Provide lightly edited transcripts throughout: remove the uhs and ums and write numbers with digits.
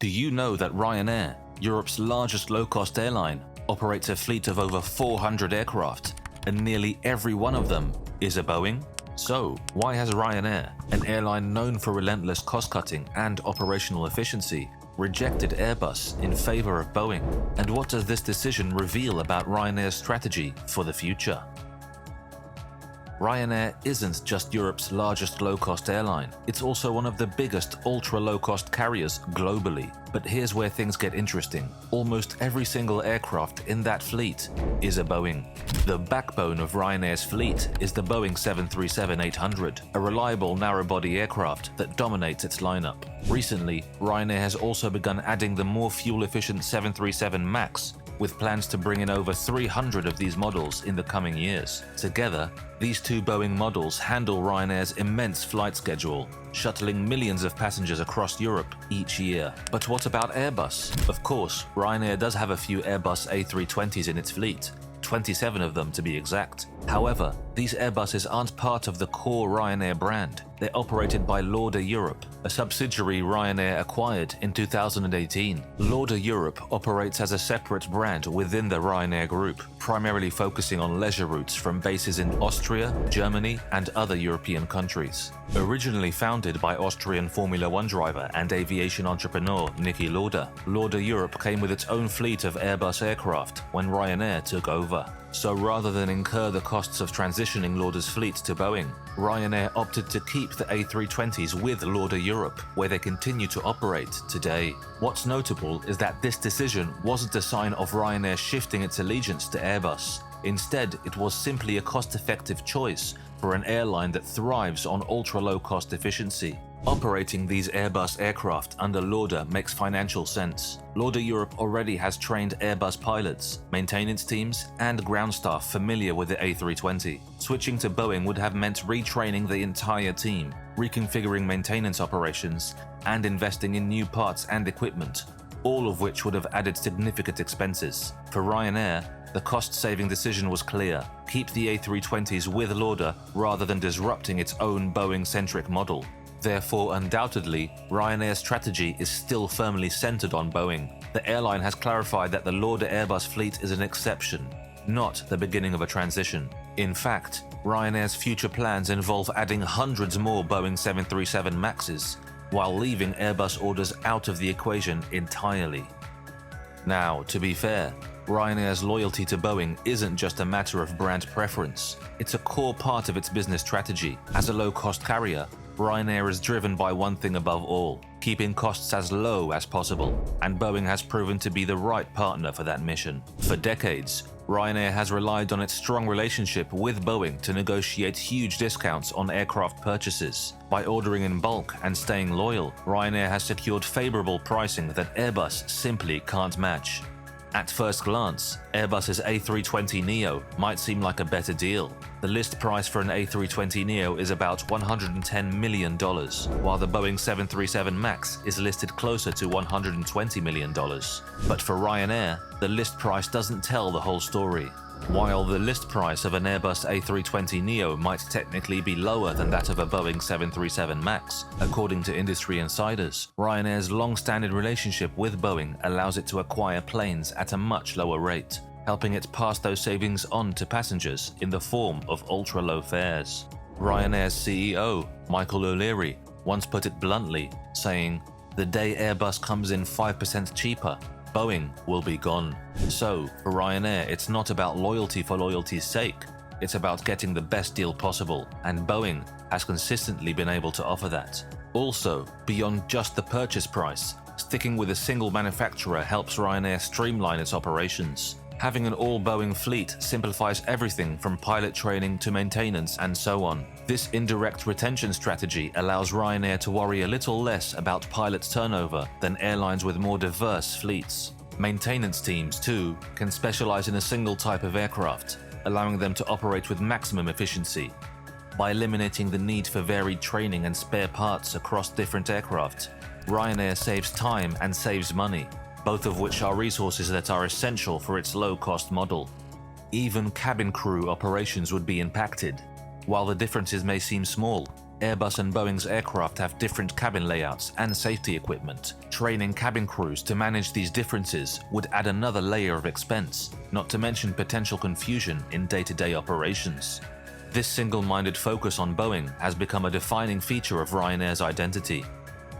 Do you know that Ryanair, Europe's largest low-cost airline, operates a fleet of over 400 aircraft, and nearly every one of them is a Boeing? So, why has Ryanair, an airline known for relentless cost-cutting and operational efficiency, rejected Airbus in favor of Boeing? And what does this decision reveal about Ryanair's strategy for the future? Ryanair isn't just Europe's largest low-cost airline, it's also one of the biggest ultra-low-cost carriers globally. But here's where things get interesting. Almost every single aircraft in that fleet is a Boeing. The backbone of Ryanair's fleet is the Boeing 737-800, a reliable narrow-body aircraft that dominates its lineup. Recently, Ryanair has also begun adding the more fuel-efficient 737 MAX, with plans to bring in over 300 of these models in the coming years. Together, these two Boeing models handle Ryanair's immense flight schedule, shuttling millions of passengers across Europe each year. But what about Airbus? Of course, Ryanair does have a few Airbus A320s in its fleet, 27 of them to be exact. However, these Airbuses aren't part of the core Ryanair brand. They're operated by Lauda Europe, a subsidiary Ryanair acquired in 2018. Lauda Europe operates as a separate brand within the Ryanair group, primarily focusing on leisure routes from bases in Austria, Germany, and other European countries. Originally founded by Austrian Formula One driver and aviation entrepreneur Niki Lauda, Lauda Europe came with its own fleet of Airbus aircraft when Ryanair took over. So rather than incur the costs of transitioning Lauda's fleet to Boeing, Ryanair opted to keep the A320s with Lauda Europe, where they continue to operate today. What's notable is that this decision wasn't a sign of Ryanair shifting its allegiance to Airbus. Instead, it was simply a cost-effective choice for an airline that thrives on ultra-low-cost efficiency. Operating these Airbus aircraft under Lauda makes financial sense. Lauda Europe already has trained Airbus pilots, maintenance teams, and ground staff familiar with the A320. Switching to Boeing would have meant retraining the entire team, reconfiguring maintenance operations, and investing in new parts and equipment, all of which would have added significant expenses. For Ryanair, the cost-saving decision was clear: keep the A320s with Lauda rather than disrupting its own Boeing-centric model. Therefore, undoubtedly, Ryanair's strategy is still firmly centered on Boeing. The airline has clarified that the Lauda Airbus fleet is an exception, not the beginning of a transition. In fact, Ryanair's future plans involve adding hundreds more Boeing 737 MAXes, while leaving Airbus orders out of the equation entirely. Now, to be fair, Ryanair's loyalty to Boeing isn't just a matter of brand preference. It's a core part of its business strategy. As a low-cost carrier, Ryanair is driven by one thing above all: keeping costs as low as possible, and Boeing has proven to be the right partner for that mission. For decades, Ryanair has relied on its strong relationship with Boeing to negotiate huge discounts on aircraft purchases. By ordering in bulk and staying loyal, Ryanair has secured favorable pricing that Airbus simply can't match. At first glance, Airbus's A320neo might seem like a better deal. The list price for an A320neo is about $110 million, while the Boeing 737 MAX is listed closer to $120 million. But for Ryanair, the list price doesn't tell the whole story. While the list price of an Airbus A320neo might technically be lower than that of a Boeing 737 MAX, according to industry insiders, Ryanair's long-standing relationship with Boeing allows it to acquire planes at a much lower rate, helping it pass those savings on to passengers in the form of ultra-low fares. Ryanair's CEO, Michael O'Leary, once put it bluntly, saying, "The day Airbus comes in 5% cheaper, Boeing will be gone." So, for Ryanair, it's not about loyalty for loyalty's sake. It's about getting the best deal possible, and Boeing has consistently been able to offer that. Also, beyond just the purchase price, sticking with a single manufacturer helps Ryanair streamline its operations. Having an all-Boeing fleet simplifies everything from pilot training to maintenance and so on. This indirect retention strategy allows Ryanair to worry a little less about pilot turnover than airlines with more diverse fleets. Maintenance teams, too, can specialize in a single type of aircraft, allowing them to operate with maximum efficiency. By eliminating the need for varied training and spare parts across different aircraft, Ryanair saves time and saves money, both of which are resources that are essential for its low-cost model. Even cabin crew operations would be impacted. While the differences may seem small, Airbus and Boeing's aircraft have different cabin layouts and safety equipment. Training cabin crews to manage these differences would add another layer of expense, not to mention potential confusion in day-to-day operations. This single-minded focus on Boeing has become a defining feature of Ryanair's identity.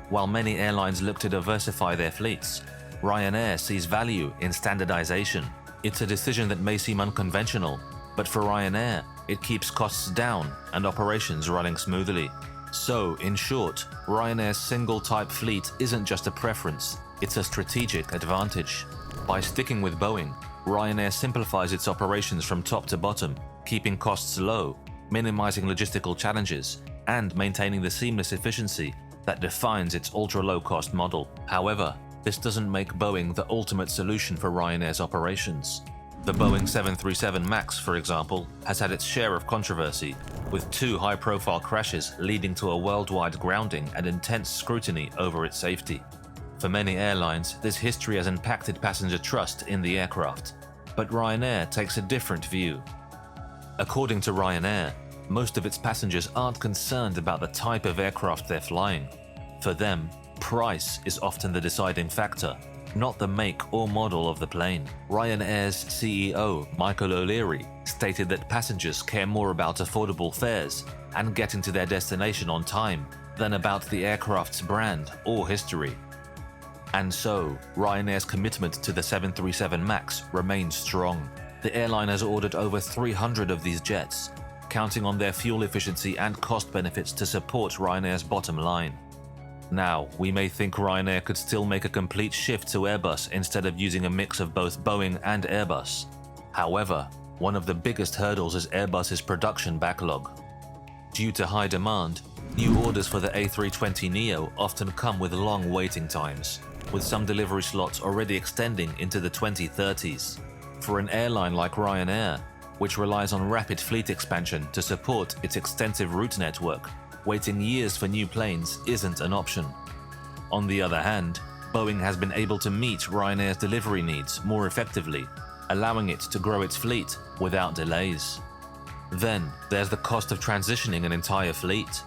While many airlines look to diversify their fleets, Ryanair sees value in standardization. It's a decision that may seem unconventional, but for Ryanair, it keeps costs down and operations running smoothly. So, in short, Ryanair's single-type fleet isn't just a preference, it's a strategic advantage. By sticking with Boeing, Ryanair simplifies its operations from top to bottom, keeping costs low, minimizing logistical challenges, and maintaining the seamless efficiency that defines its ultra-low-cost model. However, this doesn't make Boeing the ultimate solution for Ryanair's operations. The Boeing 737 MAX, for example, has had its share of controversy, with 2 high-profile crashes leading to a worldwide grounding and intense scrutiny over its safety. For many airlines, this history has impacted passenger trust in the aircraft, but Ryanair takes a different view. According to Ryanair, most of its passengers aren't concerned about the type of aircraft they're flying. For them, price is often the deciding factor, not the make or model of the plane. Ryanair's CEO, Michael O'Leary, stated that passengers care more about affordable fares and getting to their destination on time than about the aircraft's brand or history. And so, Ryanair's commitment to the 737 MAX remains strong. The airline has ordered over 300 of these jets, counting on their fuel efficiency and cost benefits to support Ryanair's bottom line. Now, we may think Ryanair could still make a complete shift to Airbus instead of using a mix of both Boeing and Airbus. However, one of the biggest hurdles is Airbus's production backlog. Due to high demand, new orders for the A320neo often come with long waiting times, with some delivery slots already extending into the 2030s. For an airline like Ryanair, which relies on rapid fleet expansion to support its extensive route network, waiting years for new planes isn't an option. On the other hand, Boeing has been able to meet Ryanair's delivery needs more effectively, allowing it to grow its fleet without delays. Then, there's the cost of transitioning an entire fleet.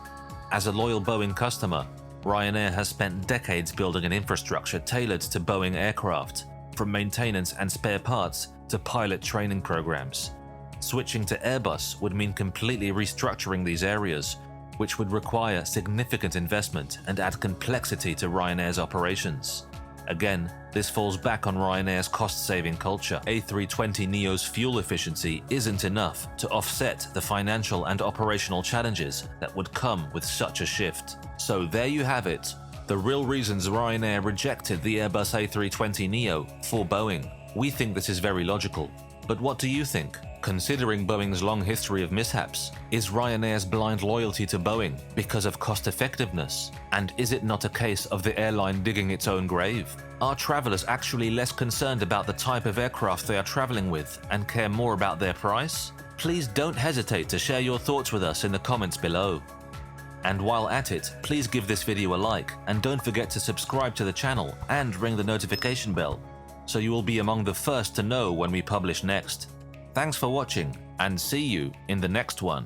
As a loyal Boeing customer, Ryanair has spent decades building an infrastructure tailored to Boeing aircraft, from maintenance and spare parts to pilot training programs. Switching to Airbus would mean completely restructuring these areas, which would require significant investment and add complexity to Ryanair's operations. Again, this falls back on Ryanair's cost-saving culture. A320neo's fuel efficiency isn't enough to offset the financial and operational challenges that would come with such a shift. So there you have it, the real reasons Ryanair rejected the Airbus A320neo for Boeing. We think this is very logical, but what do you think? Considering Boeing's long history of mishaps, is Ryanair's blind loyalty to Boeing because of cost effectiveness? And is it not a case of the airline digging its own grave? Are travelers actually less concerned about the type of aircraft they are traveling with and care more about their price? Please don't hesitate to share your thoughts with us in the comments below. And while at it, please give this video a like and don't forget to subscribe to the channel and ring the notification bell, so you will be among the first to know when we publish next. Thanks for watching, and see you in the next one.